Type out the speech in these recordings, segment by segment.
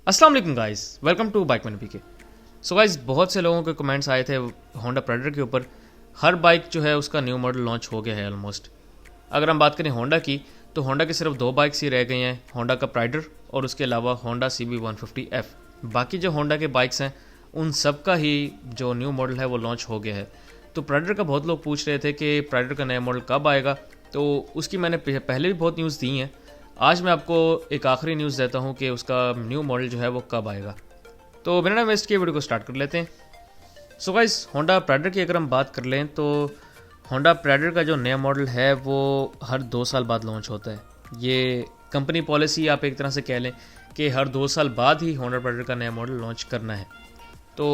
अस्सलाम वालेकुम guys, welcome to bike man PK. So guys, बहुत से लोगों के कमेंट्स आए थे होंडा प्राइडर के ऊपर। हर बाइक जो है उसका न्यू मॉडल लॉन्च हो गया है ऑलमोस्ट। अगर हम बात करें होंडा की, तो होंडा की सिर्फ दो बाइक्स ही रह गई हैं, होंडा का प्राइडर और उसके अलावा होंडा CB150F। बाकी जो होंडा के बाइक्स हैं उन सब का ही जो न्यू मॉडल है वो लॉन्च हो गया है। तो प्राइडर का बहुत लोग पूछ रहे थे कि प्राइडर का नया मॉडल कब आएगा, तो उसकी मैंने पहले भी बहुत न्यूज़ दी हैं। आज मैं आपको एक आखिरी न्यूज़ देता हूँ कि उसका न्यू मॉडल जो है वो कब आएगा। तो बिना वेस्ट किए वीडियो को स्टार्ट कर लेते हैं। सो गाइस, होंडा प्राइडर की अगर हम बात कर लें तो होंडा प्राइडर का जो नया मॉडल है वो हर 2 साल बाद लॉन्च होता है। ये कंपनी पॉलिसी आप एक तरह से कह लें कि हर 2 साल बाद ही होंडा प्राइडर का नया मॉडल लॉन्च करना है। तो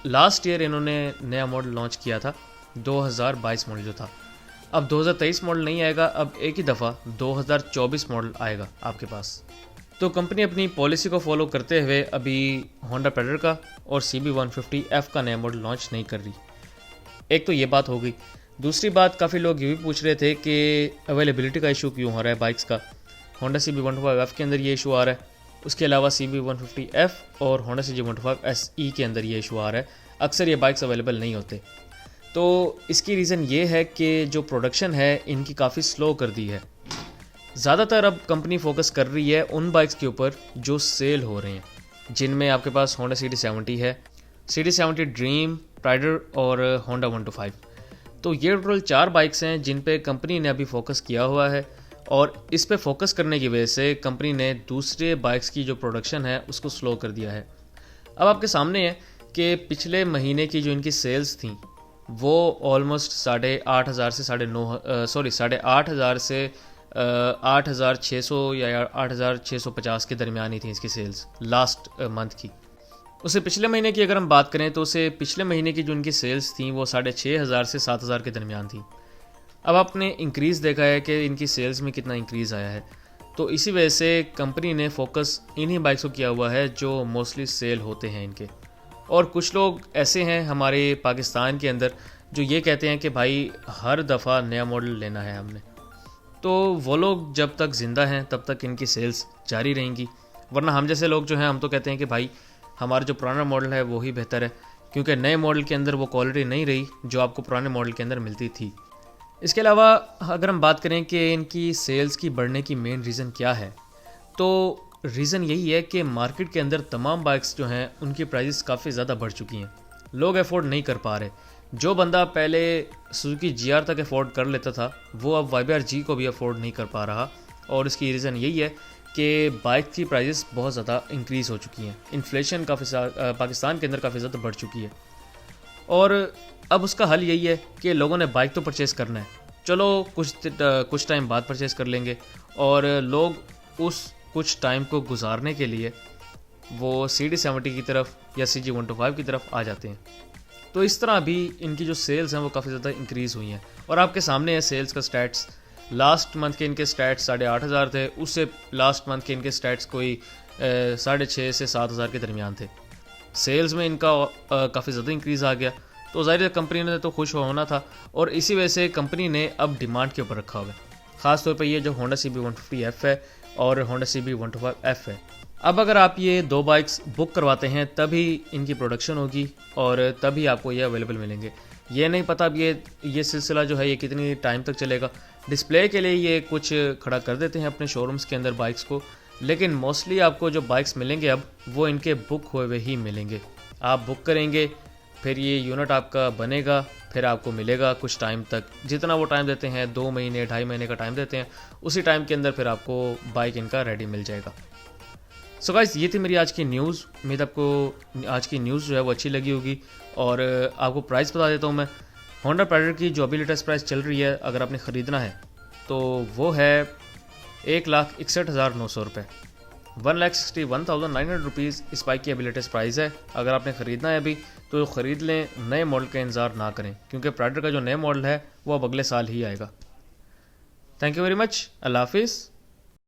लास्ट ईयर इन्होंने नया मॉडल लॉन्च किया था, 2022 मॉडल जो था। अब 2023 मॉडल नहीं आएगा, अब एक ही दफ़ा 2024 मॉडल आएगा आपके पास। तो कंपनी अपनी पॉलिसी को फॉलो करते हुए अभी होंडा प्राइडर का और CB150F का नया मॉडल लॉन्च नहीं कर रही। एक तो ये बात हो गई। दूसरी बात, काफ़ी लोग ये भी पूछ रहे थे कि अवेलेबिलिटी का इशू क्यों हो रहा है बाइक्स का। होंडा CB150F के अंदर ये इशू आ रहा है, उसके अलावा CB150F और होंडा CG125SE के अंदर ये इशू आ रहा है। अक्सर ये बाइक्स अवेलेबल नहीं होते। तो इसकी रीज़न ये है कि जो प्रोडक्शन है इनकी काफ़ी स्लो कर दी है। ज़्यादातर अब कंपनी फोकस कर रही है उन बाइक्स के ऊपर जो सेल हो रहे हैं, जिनमें आपके पास होंडा CD70 है, CD70 ड्रीम, प्राइडर और होंडा 125। तो ये टोटल 4 बाइक्स हैं जिन पे कंपनी ने अभी फोकस किया हुआ है, और इस पे फोकस करने की वजह से कंपनी ने दूसरे बाइक्स की जो प्रोडक्शन है उसको स्लो कर दिया है। अब आपके सामने है कि पिछले महीने की जो इनकी सेल्स थी वो ऑलमोस्ट 8,500 से 8,500 से 8,600 या 8,650 के दरमियान ही थी इसकी सेल्स लास्ट मंथ की। उससे पिछले महीने की अगर हम बात करें तो उसे पिछले महीने की जो इनकी सेल्स थी वो 6,500 से 7,000 के दरमियान थी। अब आपने इंक्रीज़ देखा है कि इनकी सेल्स में कितना इंक्रीज़ आया है। तो इसी वजह से कंपनी ने फोकस इन्हीं बाइक्स को किया हुआ है जो मोस्टली सेल होते हैं इनके। और कुछ लोग ऐसे हैं हमारे पाकिस्तान के अंदर जो ये कहते हैं कि भाई हर दफ़ा नया मॉडल लेना है हमने। तो वो लोग जब तक ज़िंदा हैं तब तक इनकी सेल्स जारी रहेंगी, वरना हम जैसे लोग जो हैं हम तो कहते हैं कि भाई हमारा जो पुराना मॉडल है वो ही बेहतर है, क्योंकि नए मॉडल के अंदर वो क्वालिटी नहीं रही जो आपको पुराने मॉडल के अंदर मिलती थी। इसके अलावा अगर हम बात करें कि इनकी सेल्स की बढ़ने की मेन रीज़न क्या है, तो रीज़न यही है कि मार्केट के अंदर तमाम बाइक्स जो हैं उनकी प्राइसेस काफ़ी ज़्यादा बढ़ चुकी हैं। लोग अफोर्ड नहीं कर पा रहे। जो बंदा पहले सुजुकी GR तक अफोर्ड कर लेता था वो अब YBR G को भी अफोर्ड नहीं कर पा रहा, और इसकी रीज़न यही है कि बाइक की प्राइसेस बहुत ज़्यादा इंक्रीज़ हो चुकी हैं। इन्फ्लेशन पाकिस्तान के अंदर काफ़ी ज़्यादा बढ़ चुकी है, और अब उसका हल यही है कि लोगों ने बाइक तो परचेज़ करना है, चलो कुछ टाइम बाद परचेज़ कर लेंगे, और लोग उस कुछ टाइम को गुजारने के लिए वो CD70 की तरफ या CG125 की तरफ आ जाते हैं। तो इस तरह भी इनकी जो सेल्स हैं वो काफ़ी ज़्यादा इंक्रीज़ हुई हैं, और आपके सामने है सेल्स का स्टैट्स। लास्ट मंथ के इनके स्टैट्स 8,500 थे, उससे लास्ट मंथ के इनके स्टैट्स कोई 6,500 से 7,000 के दरमियान थे। सेल्स में इनका काफ़ी ज़्यादा इंक्रीज़ आ गया, तो ज़ाहिर है कंपनी ने तो खुश होना था, और इसी वजह से कंपनी ने अब डिमांड के ऊपर रखा हुआ है। ख़ास तौर पे ये जो होंडा CB150F है और होंडा CB125F है। अब अगर आप ये 2 बाइक्स बुक करवाते हैं तभी इनकी प्रोडक्शन होगी और तभी आपको ये अवेलेबल मिलेंगे। ये नहीं पता अब ये सिलसिला जो है ये कितनी टाइम तक चलेगा। डिस्प्ले के लिए ये कुछ खड़ा कर देते हैं अपने शोरूम्स के अंदर बाइक्स को, लेकिन मोस्टली आपको जो बाइक्स मिलेंगे अब वो इनके बुक हुए हुए ही मिलेंगे। आप बुक करेंगे, फिर ये यूनिट आपका बनेगा, फिर आपको मिलेगा कुछ टाइम तक। जितना वो टाइम देते हैं, 2 महीने 2.5 महीने का टाइम देते हैं, उसी टाइम के अंदर फिर आपको बाइक इनका रेडी मिल जाएगा। सो गाइस, ये थी मेरी आज की न्यूज़। उम्मीद आपको आज की न्यूज़ जो है वो अच्छी लगी होगी, और आपको प्राइस बता देता हूँ मैं। होंडा प्राइडर की जो अभी लेटेस्ट प्राइस चल रही है अगर आपने ख़रीदना है तो वो है 1,61,900 रुपये, 1,61,900 रुपीज़ इस बाइक की अभी लेटेस्ट प्राइस है। अगर आपने ख़रीदना है अभी तो ख़रीद लें, नए मॉडल का इंतज़ार ना करें, क्योंकि प्राइडर का जो नया मॉडल है वो अब अगले साल ही आएगा। थैंक यू वेरी मच, अल्लाह हाफिज़।